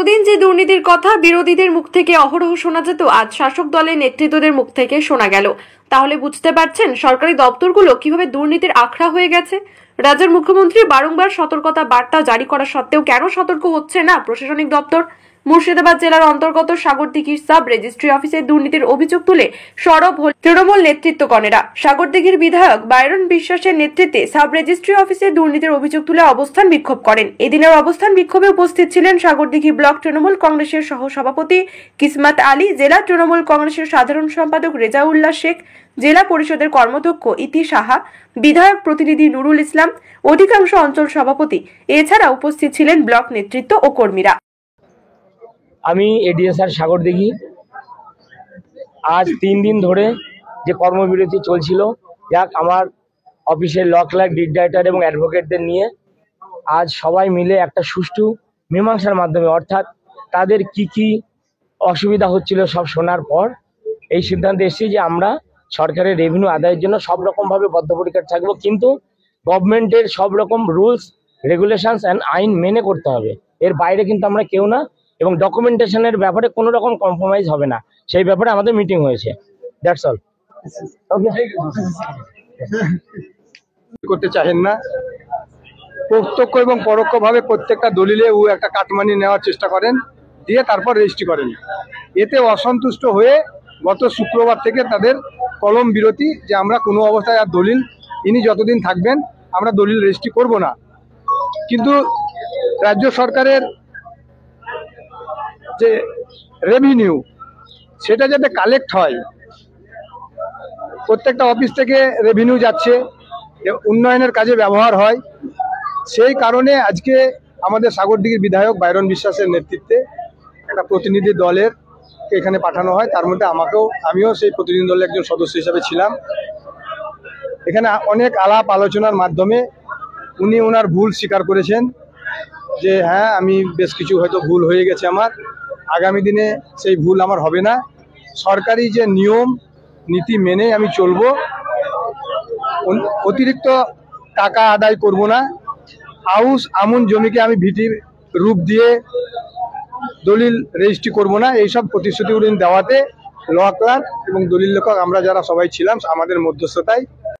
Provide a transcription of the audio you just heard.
এতদিন যে দুর্নীতির কথা বিরোধীদের মুখ থেকে অহরহ শোনা যেত, আজ শাসক দলের নেতৃত্বদের মুখ থেকে শোনা গেল। তাহলে বুঝতে পারছেন সরকারি দপ্তরগুলো কিভাবে দুর্নীতির আখড়া হয়ে গেছে। রাজ্যের মুখ্যমন্ত্রী বারংবার সতর্কতা বার্তা জারি করা সত্ত্বেও কেন সতর্ক হচ্ছে না প্রশাসনিক দপ্তর? মুর্শিদাবাদ জেলার অন্তর্গত সাগরদিঘির সাব রেজিস্ট্রি অফিসে দুর্নীতির অভিযোগ তুলে সরব হল তৃণমূল নেতৃত্বগণেরা। সাগরদিঘির বিধায়ক বাইরন বিশ্বাসের নেতৃত্বে সাব রেজিস্ট্রি অফিসে দুর্নীতির অভিযোগ তুলে অবস্থান বিক্ষোভ করেন। এদিনের অবস্থান বিক্ষোভে উপস্থিত ছিলেন সাগরদিঘি ব্লক তৃণমূল কংগ্রেসের সহ সভাপতি কিসমত আলী, জেলা তৃণমূল কংগ্রেসের সাধারণ সম্পাদক রেজাউল্লাহ শেখ, জেলা পরিষদের কর্মাধ্যক্ষ ইতি সাহা, বিধায়ক প্রতিনিধি নুরুল ইসলাম, অধিকাংশ অঞ্চল সভাপতি। এছাড়া উপস্থিত ছিলেন ব্লক নেতৃত্ব ও কর্মীরা। আমি এডিএসআর সাগরদিঘি। আজ 3 দিন ধরে যে কর্মবিরতি চলছিল, যাক আমার অফিসের ল ক্লার্ক, ডিড রাইটার এবং অ্যাডভোকেটদের নিয়ে আজ সবাই মিলে একটা সুষ্ঠু মীমাংসার মাধ্যমে, অর্থাৎ তাদের কি কি অসুবিধা হচ্ছিল সব শোনার পর এই সিদ্ধান্তে এসেছি যে আমরা সরকারের রেভিনিউ আদায়ের জন্য সব রকমভাবে বদ্ধপরিকর থাকবো, কিন্তু গভর্নমেন্টের সব রকম রুলস রেগুলেশনস অ্যান্ড আইন মেনে করতে হবে। এর বাইরে কিন্তু আমরা কেউ না, এবং ডকুমেন্টেশনের ব্যাপারে কোনো রকম কম্প্রোমাইজ হবে না, সেই ব্যাপারে আমাদের মিটিং হয়েছে। That's all. করতে চাহেন না, প্রত্যক্ষ এবং পরোক্ষভাবে প্রত্যেকটা দলিলে একটা কাটমানি নেওয়ার চেষ্টা করেন, দিয়ে তারপর রেজিস্ট্রি করেন। এতে অসন্তুষ্ট হয়ে গত শুক্রবার থেকে তাদের কলম বিরতি, যে আমরা কোনো অবস্থায় আর দলিল, ইনি যতদিন থাকবেন আমরা দলিল রেজিস্ট্রি করব না। কিন্তু রাজ্য সরকারের যে রেভিনিউ, সেটা যাতে কালেক্ট হয়, প্রত্যেকটা অফিস থেকে রেভিনিউ যাচ্ছে, উন্নয়নের কাজে ব্যবহার হয়, সেই কারণে আজকে আমাদের সাগরদিঘির বিধায়ক বাইরন বিশ্বাসের নেতৃত্বে একটা প্রতিনিধি দলের এখানে পাঠানো হয়। তার মধ্যে আমিও সেই প্রতিনিধি দলের একজন সদস্য হিসাবে ছিলাম। এখানে অনেক আলাপ আলোচনার মাধ্যমে উনি ওনার ভুল স্বীকার করেছেন, যে হ্যাঁ আমি বেশ কিছু হয়তো ভুল হয়ে গেছে আমার, আগামী দিনে সেই ভুল আমার হবে না, সরকারি যে নিয়ম নীতি মেনে আমি চলবো, অতিরিক্ত টাকা আদায় করব না, আউস আমন জমিকে আমি ভিটি রূপ দিয়ে দলিল রেজিস্ট্রি করব না, এইসব প্রতিশ্রুতি উনি দেওয়াতে ল ক্লার্ক এবং দলিল লেখক আমরা যারা সবাই ছিলাম আমাদের মধ্যস্থতায়